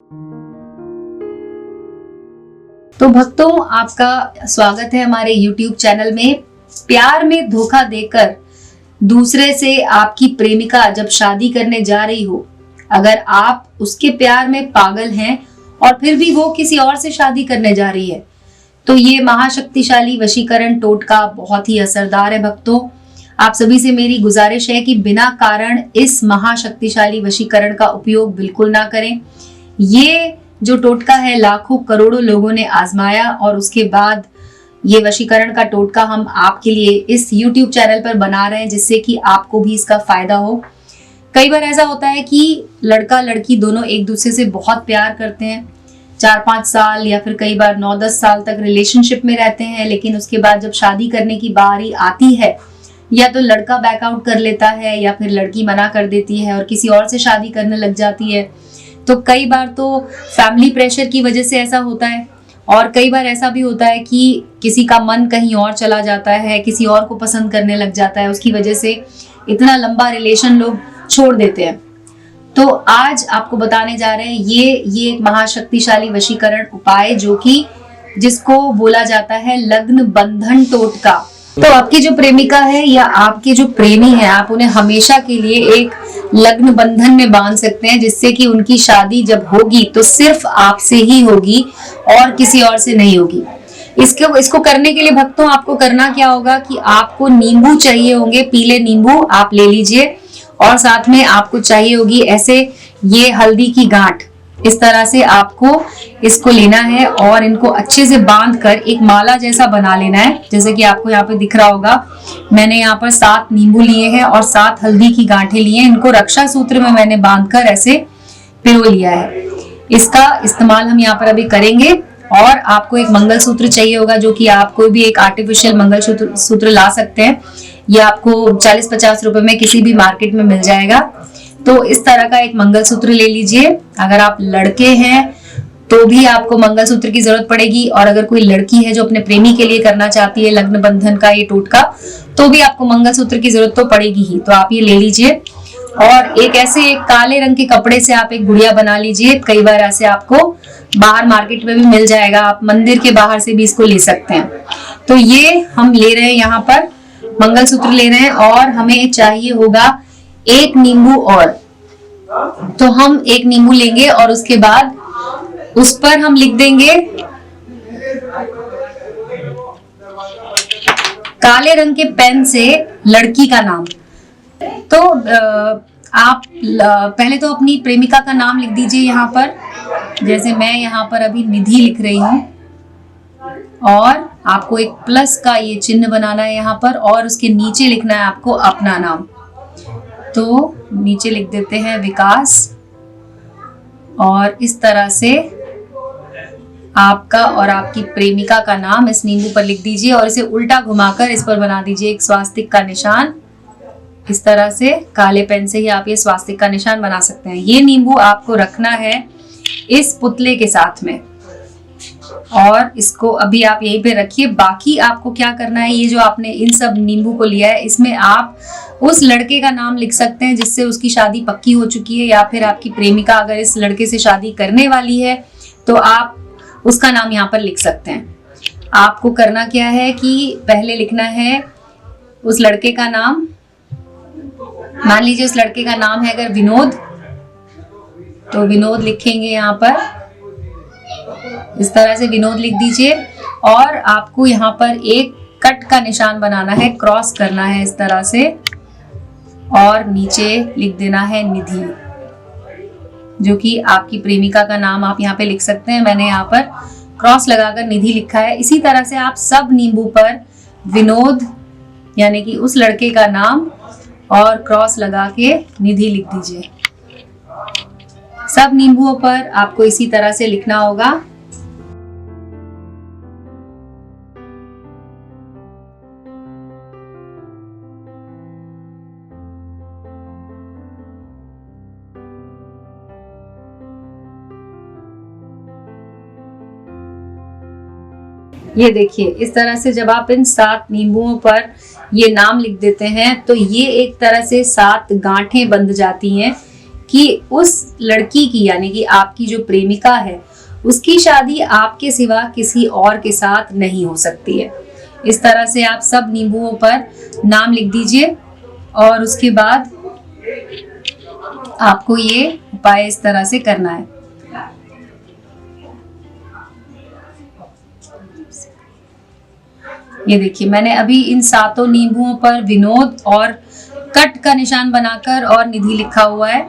तो भक्तों, आपका स्वागत है हमारे YouTube चैनल में। प्यार में धोखा देकर दूसरे से आपकी प्रेमिका जब शादी करने जा रही हो, अगर आप उसके प्यार में पागल हैं और फिर भी वो किसी और से शादी करने जा रही है, तो ये महाशक्तिशाली वशीकरण टोटका बहुत ही असरदार है। भक्तों, आप सभी से मेरी गुजारिश है कि बिना कारण इस महाशक्तिशाली वशीकरण का उपयोग बिल्कुल ना करें। ये जो टोटका है लाखों करोड़ों लोगों ने आजमाया और उसके बाद ये वशीकरण का टोटका हम आपके लिए इस YouTube चैनल पर बना रहे हैं, जिससे कि आपको भी इसका फायदा हो। कई बार ऐसा होता है कि लड़का लड़की दोनों एक दूसरे से बहुत प्यार करते हैं, 4-5 साल या फिर कई बार 9-10 साल तक रिलेशनशिप में रहते हैं, लेकिन उसके बाद जब शादी करने की बारी आती है, या तो लड़का बैकआउट कर लेता है या फिर लड़की मना कर देती है और किसी और से शादी करने लग जाती है। तो कई बार तो फैमिली प्रेशर की वजह से ऐसा होता है, और कई बार ऐसा भी होता है कि किसी का मन कहीं और चला जाता है, किसी और को पसंद करने लग जाता है, उसकी वजह से इतना लंबा रिलेशन लोग छोड़ देते हैं। तो आज आपको बताने जा रहे हैं ये एक महाशक्तिशाली वशीकरण उपाय, जो कि जिसको बोला जाता है लग्न बंधन टोटका। तो आपकी जो प्रेमिका है या आपके जो प्रेमी है, आप उन्हें हमेशा के लिए एक लग्न बंधन में बांध सकते हैं, जिससे कि उनकी शादी जब होगी तो सिर्फ आपसे ही होगी और किसी और से नहीं होगी। इसको करने के लिए भक्तों, आपको करना क्या होगा कि आपको नींबू चाहिए होंगे, पीले नींबू आप ले लीजिए, और साथ में आपको चाहिए होगी ऐसे ये हल्दी की गांठ। इस तरह से आपको इसको लेना है और इनको अच्छे से बांध कर एक माला जैसा बना लेना है। जैसे कि आपको यहाँ पे दिख रहा होगा, मैंने यहाँ पर 7 नींबू लिए हैं और 7 हल्दी की गांठें लिए हैं। इनको रक्षा सूत्र में मैंने बांधकर ऐसे पिरो लिया है। इसका इस्तेमाल हम यहाँ पर अभी करेंगे। और आपको एक मंगलसूत्र चाहिए होगा, जो कि आप कोई भी एक आर्टिफिशियल मंगलसूत्र ला सकते हैं। ये आपको 40-50 रुपए में किसी भी मार्केट में मिल जाएगा। तो इस तरह का एक मंगलसूत्र ले लीजिए। अगर आप लड़के हैं तो भी आपको मंगलसूत्र की जरूरत पड़ेगी, और अगर कोई लड़की है जो अपने प्रेमी के लिए करना चाहती है लग्न बंधन का ये टोटका, तो भी आपको मंगलसूत्र की जरूरत तो पड़ेगी ही। तो आप ये ले लीजिए और एक काले रंग के कपड़े से आप एक गुड़िया बना लीजिए। कई बार ऐसे आपको बाहर मार्केट में भी मिल जाएगा, आप मंदिर के बाहर से भी इसको ले सकते हैं। तो ये हम ले रहे हैं, यहाँ पर मंगलसूत्र ले रहे हैं, और हमें चाहिए होगा 1 नींबू और। तो हम 1 नींबू लेंगे और उसके बाद उस पर हम लिख देंगे काले रंग के पेन से लड़की का नाम। तो आप पहले तो अपनी प्रेमिका का नाम लिख दीजिए यहाँ पर। जैसे मैं यहाँ पर अभी निधि लिख रही हूँ, और आपको एक प्लस का ये चिन्ह बनाना है यहाँ पर, और उसके नीचे लिखना है आपको अपना नाम। तो नीचे लिख देते हैं विकास, और इस तरह से आपका और आपकी प्रेमिका का नाम इस नींबू पर लिख दीजिए, और इसे उल्टा घुमाकर इस पर बना दीजिए एक स्वास्तिक का निशान। इस तरह से काले पेन से ही आप ये स्वास्तिक का निशान बना सकते हैं। ये नींबू आपको रखना है इस पुतले के साथ में, और इसको अभी आप यहीं पे रखिए। बाकी आपको क्या करना है, ये जो आपने इन सब नींबू को लिया है, इसमें आप उस लड़के का नाम लिख सकते हैं जिससे उसकी शादी पक्की हो चुकी है, या फिर आपकी प्रेमिका अगर इस लड़के से शादी करने वाली है तो आप उसका नाम यहाँ पर लिख सकते हैं। आपको करना क्या है कि पहले लिखना है उस लड़के का नाम। मान लीजिए उस लड़के का नाम है अगर विनोद, तो विनोद लिखेंगे यहाँ पर। इस तरह से विनोद लिख दीजिए, और आपको यहाँ पर एक कट का निशान बनाना है, क्रॉस करना है इस तरह से, और नीचे लिख देना है निधि, जो कि आपकी प्रेमिका का नाम आप यहाँ पे लिख सकते हैं। मैंने यहाँ पर क्रॉस लगाकर निधि लिखा है। इसी तरह से आप सब नींबू पर विनोद यानी कि उस लड़के का नाम और क्रॉस लगा के निधि लिख दीजिए। सब नींबुओं पर आपको इसी तरह से लिखना होगा। ये देखिए, इस तरह से जब आप इन 7 नींबुओं पर ये नाम लिख देते हैं तो ये एक तरह से 7 गांठें बंध जाती हैं। कि उस लड़की की यानी कि आपकी जो प्रेमिका है उसकी शादी आपके सिवा किसी और के साथ नहीं हो सकती है। इस तरह से आप सब नींबुओं पर नाम लिख दीजिए और उसके बाद आपको ये उपाय इस तरह से करना है। ये देखिए मैंने अभी इन 7 नींबुओं पर विनोद और कट का निशान बनाकर और निधि लिखा हुआ है,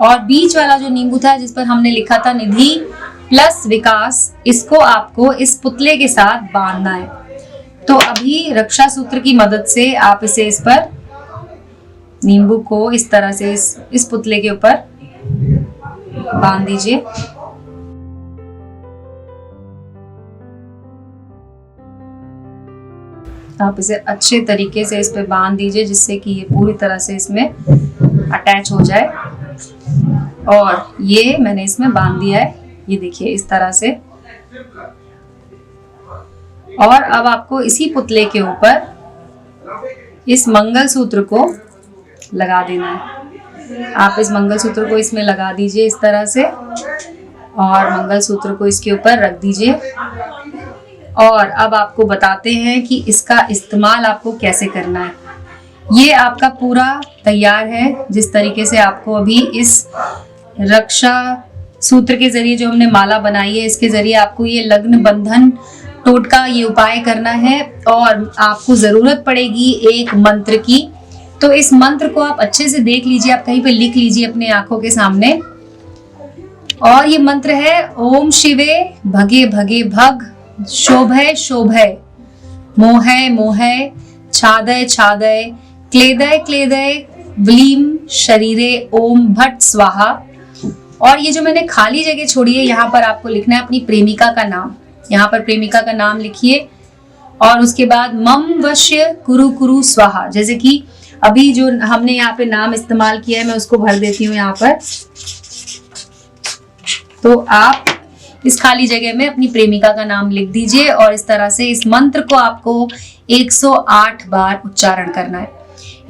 और बीच वाला जो नींबू था जिस पर हमने लिखा था निधि प्लस विकास, इसको आपको इस पुतले के साथ बांधना है। तो अभी रक्षा सूत्र की मदद से आप इसे इस पर नींबू को इस तरह से इस पुतले के ऊपर बांध दीजिए। आप इसे अच्छे तरीके से इस पे बांध दीजिए जिससे कि ये पूरी तरह से इसमें अटैच हो जाए। और ये मैंने इसमें बांध दिया है, ये देखिए इस तरह से। और अब आपको इसी पुतले के ऊपर इस मंगलसूत्र को लगा देना है। आप इस मंगलसूत्र को इसमें लगा दीजिए इस तरह से, और मंगलसूत्र को इसके ऊपर रख दीजिए। और अब आपको बताते हैं कि इसका इस्तेमाल आपको कैसे करना है। ये आपका पूरा तैयार है। जिस तरीके से आपको अभी इस रक्षा सूत्र के जरिए जो हमने माला बनाई है, इसके जरिए आपको ये लग्न बंधन टोटका ये उपाय करना है। और आपको जरूरत पड़ेगी एक मंत्र की, तो इस मंत्र को आप अच्छे से देख लीजिए, आप कहीं पे लिख लीजिए अपने आंखों के सामने। और ये मंत्र है ओम शिवे भगे भगे भग, शोभय शोभय, मोहय मोहय, छादय छादय, क्लेदय क्लेदय, व्लीम शरीरे ओम भट्ट स्वाहा। और ये जो मैंने खाली जगह छोड़ी है, यहाँ पर आपको लिखना है अपनी प्रेमिका का नाम। यहाँ पर प्रेमिका का नाम लिखिए और उसके बाद मम वश्य कुरु कुरु स्वाहा। जैसे कि अभी जो हमने यहाँ पे नाम इस्तेमाल किया है, मैं उसको भर देती हूँ यहाँ पर। तो आप इस खाली जगह में अपनी प्रेमिका का नाम लिख दीजिए और इस तरह से इस मंत्र को आपको 108 बार उच्चारण करना है।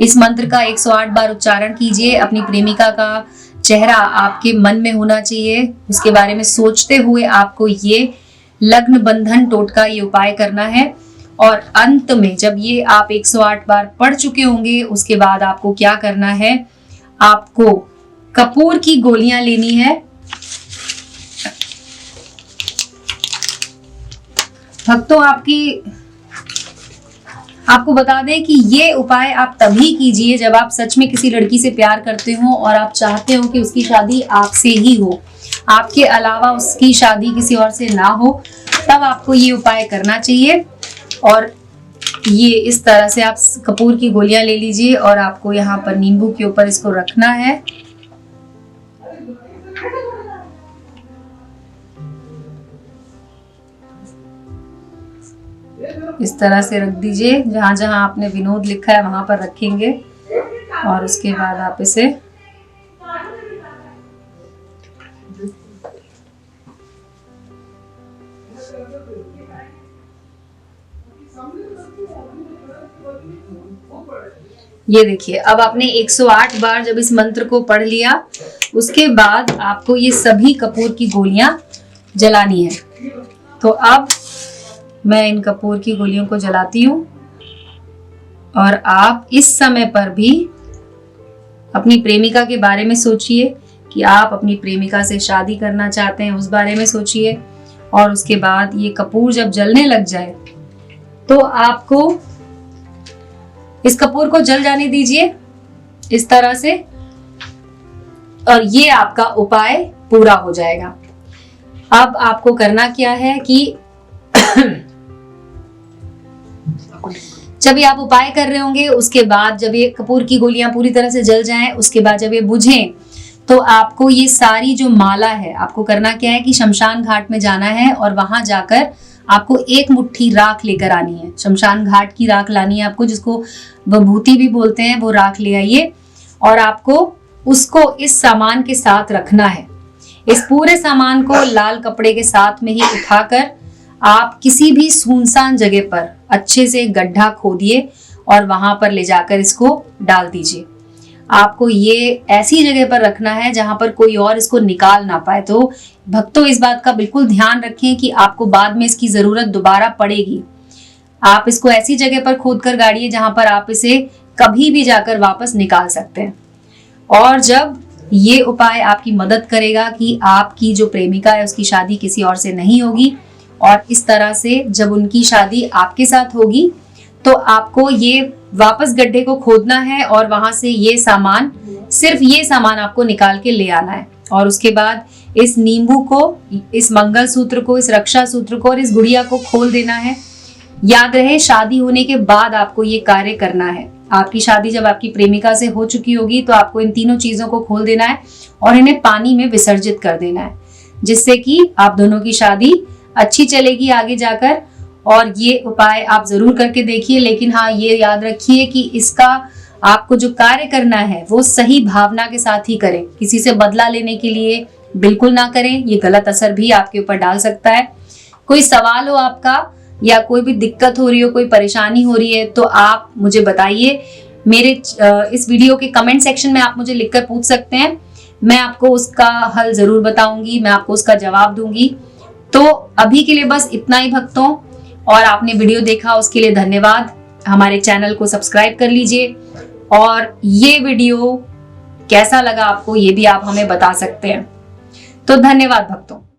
इस मंत्र का 108 बार उच्चारण कीजिए। अपनी प्रेमिका का चेहरा आपके मन में होना चाहिए, उसके बारे में सोचते हुए आपको ये लग्न बंधन टोटका ये उपाय करना है। और अंत में जब ये आप 108 बार पढ़ चुके होंगे, उसके बाद आपको क्या करना है, आपको कपूर की गोलियां लेनी है। भक्तों आपको बता दें कि ये उपाय आप तभी कीजिए जब आप सच में किसी लड़की से प्यार करते हो और आप चाहते हो कि उसकी शादी आपसे ही हो, आपके अलावा उसकी शादी किसी और से ना हो, तब आपको ये उपाय करना चाहिए। और ये इस तरह से आप कपूर की गोलियां ले लीजिए और आपको यहाँ पर नींबू के ऊपर इसको रखना है। इस तरह से रख दीजिए, जहां जहां आपने विनोद लिखा है वहां पर रखेंगे। और उसके बाद आप इसे ये देखिए, अब आपने 108 बार जब इस मंत्र को पढ़ लिया, उसके बाद आपको ये सभी कपूर की गोलियां जलानी है। तो अब मैं इन कपूर की गोलियों को जलाती हूँ और आप इस समय पर भी अपनी प्रेमिका के बारे में सोचिए कि आप अपनी प्रेमिका से शादी करना चाहते हैं, उस बारे में सोचिए। और उसके बाद ये कपूर जब जलने लग जाए तो आपको इस कपूर को जल जाने दीजिए इस तरह से, और ये आपका उपाय पूरा हो जाएगा। अब आपको करना क्या है कि जब ये आप उपाय कर रहे होंगे, उसके बाद जब ये कपूर की गोलियां पूरी तरह से जल जाएं, उसके बाद जब ये बुझें, तो आपको ये सारी जो माला है, आपको करना क्या है कि शमशान घाट में जाना है और वहां जाकर आपको एक मुट्ठी राख लेकर आनी है। शमशान घाट की राख लानी है आपको, जिसको विभूति भी बोलते हैं, वो राख ले आइए और आपको उसको इस सामान के साथ रखना है। इस पूरे सामान को लाल कपड़े के साथ में ही उठाकर आप किसी भी सुनसान जगह पर अच्छे से गड्ढा खोदिए और वहां पर ले जाकर इसको डाल दीजिए। आपको ये ऐसी जगह पर रखना है जहां पर कोई और इसको निकाल ना पाए। तो भक्तों, इस बात का बिल्कुल ध्यान रखें कि आपको बाद में इसकी जरूरत दोबारा पड़ेगी। आप इसको ऐसी जगह पर खोद कर गाड़िए जहां पर आप इसे कभी भी जाकर वापस निकाल सकते हैं। और जब ये उपाय आपकी मदद करेगा कि आपकी जो प्रेमिका है उसकी शादी किसी और से नहीं होगी, और इस तरह से जब उनकी शादी आपके साथ होगी तो आपको ये वापस गड्ढे को खोदना है और वहां से ये सामान, सिर्फ ये सामान आपको निकाल के ले आना है। और उसके बाद इस नींबू को, इस मंगलसूत्र को, इस रक्षा सूत्र को और इस गुड़िया को खोल देना है। याद रहे, शादी होने के बाद आपको ये कार्य करना है। आपकी शादी जब आपकी प्रेमिका से हो चुकी होगी तो आपको इन तीनों चीजों को खोल देना है और इन्हें पानी में विसर्जित कर देना है, जिससे कि आप दोनों की शादी अच्छी चलेगी आगे जाकर। और ये उपाय आप जरूर करके देखिए, लेकिन हाँ, ये याद रखिए कि इसका आपको जो कार्य करना है वो सही भावना के साथ ही करें। किसी से बदला लेने के लिए बिल्कुल ना करें, ये गलत असर भी आपके ऊपर डाल सकता है। कोई सवाल हो आपका या कोई भी दिक्कत हो रही हो, कोई परेशानी हो रही है, तो आप मुझे बताइए। मेरे इस वीडियो के कमेंट सेक्शन में आप मुझे लिखकर पूछ सकते हैं, मैं आपको उसका हल जरूर बताऊंगी, मैं आपको उसका जवाब दूंगी। तो अभी के लिए बस इतना ही भक्तों, और आपने वीडियो देखा उसके लिए धन्यवाद। हमारे चैनल को सब्सक्राइब कर लीजिए, और ये वीडियो कैसा लगा आपको ये भी आप हमें बता सकते हैं। तो धन्यवाद भक्तों।